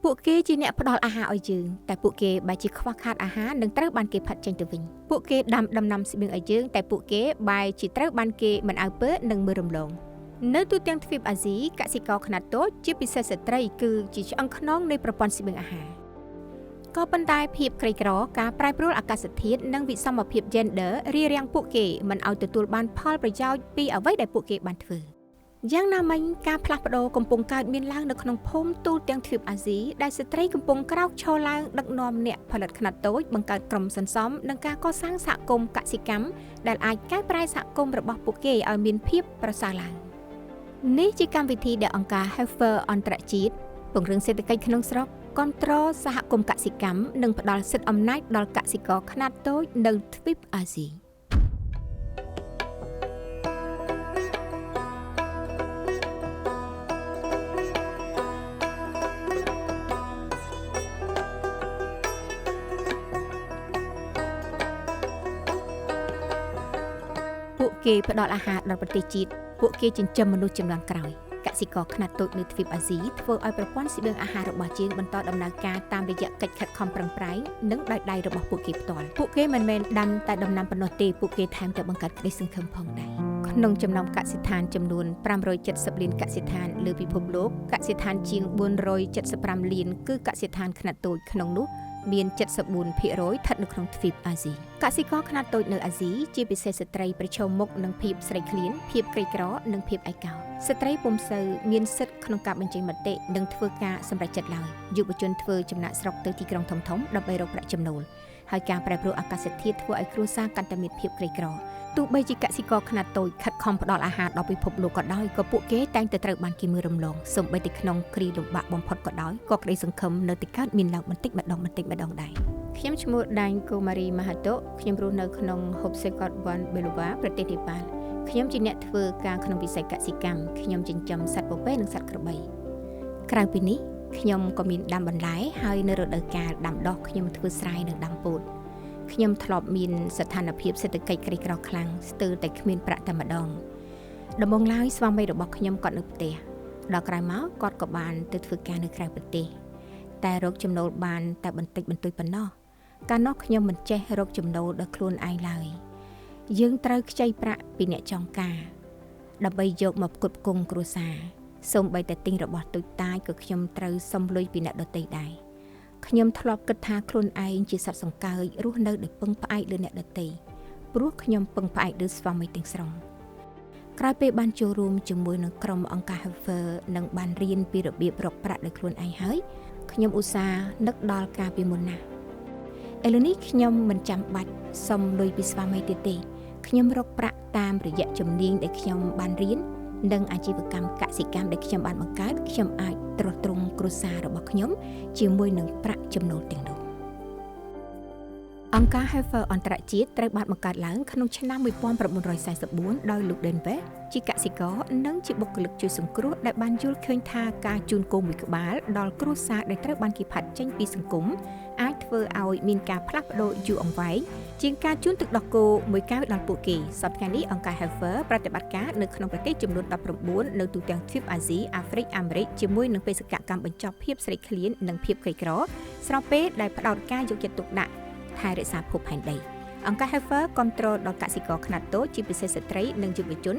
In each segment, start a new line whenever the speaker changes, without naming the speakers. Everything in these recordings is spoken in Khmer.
ពួកគេជាអ្នកផ្ដល់អាហារឲ្យយើងតែពួកគេបែរជាខ្វះខាតអាហារនិងត្រូវបានគេផាត់ចេញទៅវិញពួកគេដាំដំណាំស្បៀងឲ្យយើងតែពួកគេបែរជាត្រូវបានគេមិនអើពើនិងមើលរំលងនៅទូទាំងទ្វីបអាស៊ីកសិករខ្នាតតូចជាពិសេសស្ត្រីគឺជាឆ្អឹងខ្នងនៃប្រព័ន្ធស្បៀងអាហារក៏ប៉ុន្តែភាពក្រីក្រការប្រែប្រួលអាកាសធាតុនិងវិសមភាព gender រារាំងពួកគេមិនឲ្យទទួលបានផលប្រយោជន៍ពីអ្វីដែលពួកគេបានធ្វើយ៉ាងណាមិញការផ្លាស់ប្ដូរកំពុងកើតមានឡើងនៅក្នុងភូមិទូទាំងទ្វីបអាស៊ីដែលស្ត្រីកំពុងក្រោកឈរឡើងដឹកនាំអ្នកផលិតខ្នាតតូចបង្កើតក្រុមសន្សំនិងការកសាងសហគមន៍កសិកម្មដែលអាចកែប្រែសហគមន៍របស់ពួកគេឲ្យមានភាពប្រសើរឡើងនេះជាកម្មវិធីដែលអង្គការ Heifer អន្តរជាតិពង្រឹងសេដ្ឋកិច្ចក្នុងស្រុកគាំទ្រសហគមន៍កសិកម្មនិងផ្ដល់សិទ្ធិអំណាចដល់កសិករខ្នាតតូចនៅទ្វីបអាស៊ីពួកគេផ្ដល់អាហារដល់ប្រទេសជាតិពួកគេចិញ្ចឹមមនុស្សជំនាន់ក្រោយកសិករខ្នាតតូចនៅទ្វីបអាស៊ីធ្វើឲ្យប្រព័ន្ធស្បៀងអាហាររបស់ជាងបន្តដំណើរការតាមរយៈកិច្ចខិតខំប្រឹងប្រែងនិងដោយដៃរបស់ពួកគេផ្ទាល់ពួកគេមិនមែនដាំតែដំណាំប៉ុណ្ណោះទេពួកគេថែមទាំងបង្កើតក្តីសង្ឃឹមផងដែរក្នុងចំណោមកសិដ្ឋានចំនួន570លានកសិដ្ឋានលើពិភពលោកកសិដ្ឋានជាង475លានគឺកសិដ្ឋានខ្នាតតូចក្នុងនោះមាន 74% ស្ថិតនៅក្នុងទ្វីបអាស៊ីកសិករខ្នាតតូចនៅអាស៊ីជាពិសេសស្ត្រីប្រឈមមុខនឹងភាពស្រេកឃ្លានភាពក្រីក្រនិងភាពឯកោស្ត្រីពុំសូវមានសិទ្ធិក្នុងការបញ្ចេញមតិនិងធ្វើការសម្រេចចិត្តឡើយយុវជនធ្វើចំណាកស្រុកទៅទីក្រុងធំៗដើម្បីរកប្រាក់ចំណូលហើយការប្រែប្រួលអាកាសធាតុធ្វើឲ្យគ្រួសារកាន់តែមានភាពក្រីក្រទោះបីជាកសិករខ្នាតតូចខិតខំផ្ដល់អាហារដល់ពិភពលោកក៏ដោយក៏ពួកគេតែងតែត្រូវបានគេមើលរំលងសូម្បីតែក្នុងគ្រាលំបាកបំផុតក៏ដោយក៏ក្តីសង្ឃឹមនៅតែកើតមានឡើងបន្តិចម្ដងដែរខ្ញុំឈ្មោះដាញ់កូម៉ារីម៉ាហាតូខ្ញុំរស់នៅក្នុងហូបសេកតវ៉ាន់បេលូវ៉ាប្រទេសនេប៉ាល់ខ្ញុំជាអ្នកធ្វើការក្នុងវិស័យកសិកម្មខ្ញុំចិញ្ចឹមសត្វពពែនិងសត្វក្របីក្រៅពីនេះខ្ញុំក៏មានដាំបន្លែហើយនៅរដូវកាលដាំដុះខ្ញុំធ្វើស្រែនិងដាំពោតខ្ញុំធ្លាប់មានស្ថានភាពសេដ្ឋកិច្ចក្រីក្រខ្លាំងស្ទើរតែគ្មានប្រាក់តែម្ដងដំបូងឡើយស្វាមីរបស់ខ្ញុំគាត់នៅផ្ទះដល់ក្រោយមកគាត់ក៏បានទៅធ្វើការនៅក្រៅប្រទេសតែរកចំណូលបានតែបន្តិចបន្តួចប៉ុណ្ណោះកាលនោះខ្ញុំមិនចេះរកចំណូលដល់ខ្លួនឯងឡើយយើងត្រូវខ្ចីប្រាក់ពីអ្នកចងការដើម្បីយកមកផ្គត់ផ្គង់គ្រួសារសូម្បីតែទិញរបស់តូចតាចក៏ខ្ញុំត្រូវសុំលុយពីអ្នកដទៃដែរខ្ញុំធ្លាប់គិតថាខ្លួនឯងជាសត្វសង្កើយរស់នៅដោយពឹងផ្អែកលើអ្នកដទៃព្រោះខ្ញុំពឹងផ្អែកលើស្វាមីទាំងស្រុងក្រោយពេលបានចូលរួមជាមួយនឹងក្រុមអង្គការ Heifer និងបានរៀនពីរបៀបរកប្រាក់ដោយខ្លួនឯងហើយខ្ញុំឧស្សាហ៍នឹកដល់ការពីមុនណាស់ឥឡូវនេះខ្ញុំមិនចាំបាច់សុំលុយពីស្វាមីទៀតទេខ្ញុំរកប្រាក់តាមរយៈជំនាញដែលខ្ញុំបានរៀននិងអាជីវកម្មកសិកម្មដែលខ្ញុំបានបង្កើតខ្ញុំអាចទ្រទ្រង់គ្រួសាររបស់ខ្ញុំជាមួយនឹងប្រាក់ចំណូលទាំងនោះអង្គការ Heifer អន្តរជាតិត្រូវបានបង្កើតឡើងក្នុងឆ្នាំ1944ដោយលោក Denver ជាកសិករនិងជាបុគ្គលិកជួយសង្គ្រោះដែលបានយល់ឃើញថាការជូនគោមួយក្បាលដល់គ្រួសារដែលត្រូវបានគេផាត់ចេញពីសង្គមអាចធ្វើឲ្យមានការផ្លាស់ប្ដូរយូរអង្វែងជាងការជូនទឹកដោះគោមួយកែវដល់ពួកគេសប្តាហ៍នេះអង្គការ Heifer ប្រតិបត្តិការនៅក្នុងប្រទេសចំនួន19នៅទូទាំងទ្វីបអាស៊ីអាហ្វ្រិកអាមេរិកជាមួយនឹងបេសកកម្មបញ្ចប់ភាពស្រេកឃ្លាននិងភាពក្រីក្រស្របពេលដែលផ្ដោតការយកចិត្តទុកដាក់ថែរក្សាភពផែនដីអង្គការ Heifer គាំទ្រដល់កសិករខ្នាតតូចជាពិសេសស្ត្រីនិងយុវជន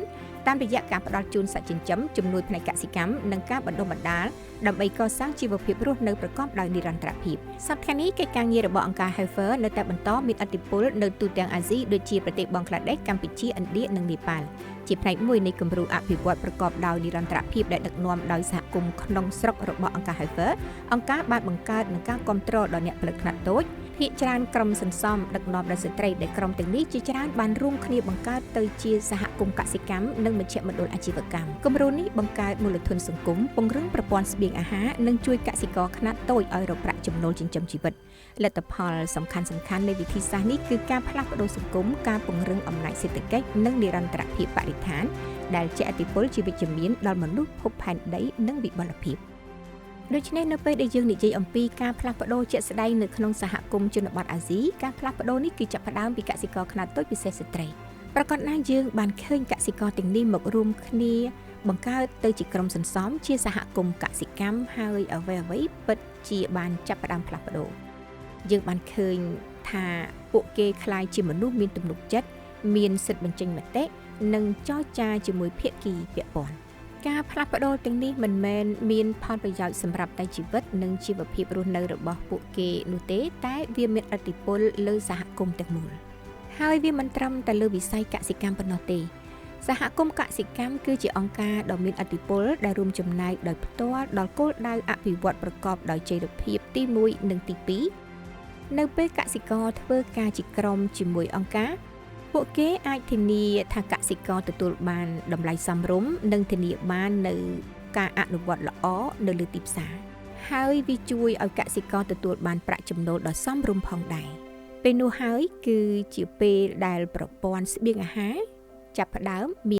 តាមរយៈការផ្ដល់ជូនសាច់ចិញ្ចឹមជំនួយផ្នែកកសិកម្មនិងការបណ្ដុះបណ្ដាលដើម្បីកសាងជីវភាពរស់នៅប្រកបដោយនិរន្តរភាពសប្តាហ៍នេះកិច្ចការងាររបស់អង្គការ Heifer នៅតែបន្តមានឥទ្ធិពលនៅទូទាំងអាស៊ីដូចជាប្រទេសបង់ក្លាដេសកម្ពុជាឥណ្ឌានិងនេប៉ាល់ជាផ្នែកមួយនៃគម្រោងអភិវឌ្ឍប្រកបដោយនិរន្តរភាពដែលដឹកនាំដោយសហគមន៍ក្នុងស្រុករបស់អង្គការ Heifer អង្គការបានបង្កើតនឹងការគាំទ្រដល់អ្នកផលិតខ្នាតតូចភាគច្រើនក្រុមសន្សំដឹកនាំដោយស្ត្រីដែលក្រុមទាំងនេះជាច្រើនបានរួមគ្នាបង្កើតទៅជាសហគមន៍កសិកម្មនិងមជ្ឈមណ្ឌលអាជីវកម្មគម្រោងនេះបង្កើតមូលធនសង្គមពង្រឹងប្រព័ន្ធស្បៀងអាហារនិងជួយកសិករខ្នាតតូចឲ្យរកប្រាក់ចំណូលចិញ្ចឹមជីវិតលទ្ធផលសំខាន់នៃវិធីសាស្ត្រនេះគឺការផ្លាស់ប្ដូរសង្គមការពង្រឹងអំណាចសេដ្ឋកិច្ចនិងនិរន្តរភាពបរិស្ថានដែលជះឥទ្ធិពលជាវិជ្ជមានដល់មនុស្សភពផែនដីនិងវិបលភាពដូច្នេះនៅពេលដែលយើងនិយាយអំពីការផ្លាស់ប្ដូរជាក់ស្ដែងនៅក្នុងសហគមន៍ជនបទអាស៊ីការផ្លាស់ប្ដូរនេះគឺចាប់ផ្ដើមពីកសិករខ្នាតតូចពិសេសស្ត្រី ប្រកាសណាយើងបានឃើញកសិករទាំងនេះមករួមគ្នាបង្កើតទៅជាក្រុមសន្សំជាសហគមន៍កសិកម្មហើយអ្វីពិតជាបានចាប់ផ្ដើមផ្លាស់ប្ដូរយើងបានឃើញថាពួកគេក្លាយជាមនុស្សមានទំនុកចិត្តមានសិទ្ធិបញ្ចេញមតិនិងចរចាជាមួយភាគីពាក់ព័ន្ធការផ្លាស់ប្ដូរទាំងនេះមិនមែនមានផលប្រយោជន៍សម្រាប់តែជីវិតនិងជីវភាពរស់នៅរបស់ពួកគេនោះទេតែវាមានឥទ្ធិពលលើសហគមន៍ទាំងមូលហើយវាមិនត្រឹមតែលើវិស័យកសិកម្មប៉ុណ្ណោះទេសហគមន៍កសិកម្មគឺជាអង្គការដ៏មានឥទ្ធិពលដែលរួមចំណែកដោយផ្ទាល់ដល់គោលដៅអភិវឌ្ឍប្រកបដោយចីរភាពទី1និងទី2នៅពេលកសិករធ្វើការជាក្រុមជាមួយអង្គការពួកគេអាចធានាថាកសិករទទួលបានតម្លៃសមរម្យនិងធានាបាននៅការអនុវត្តល្អនៅលើទីផ្សារហើយវាជួយឲ្យកសិករទទួលបានប្រាក់ចំណូលដ៏សមរម្យផងដែរពេលនោះហើយគឺជាពេលដែលប្រព័ន្ធស្បៀងអាហារចាប់ផ្ដើមមាន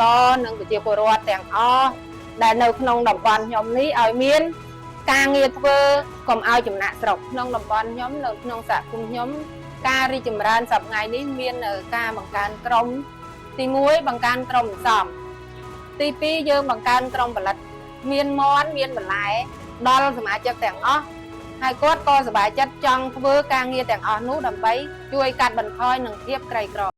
ក៏នឹងប្រជាពលរដ្ឋទាំងអស់ដែលនៅក្នុងតំបន់ខ្ញុំនេះឲ្យមានការងារធ្វើកុំឲ្យចំណាក់ស្រុកក្នុងតំបន់ខ្ញុំនៅក្នុងសហគមន៍ខ្ញុំការរីកចម្រើនសប្តាហ៍នេះមានការបង្កើនក្រុមទី1បង្កើនក្រុមសន្សំទី2យើងបង្កើនក្រុមផលិតមានមន់មានបន្លែដល់សមាជិកទាំងអស់ហើយគាត់ក៏សប្បាយចិត្តចង់ធ្វើការងារទាំងអស់នោះដើម្បីជួយកាត់បន្ថយនឹងភាពក្រីក្រ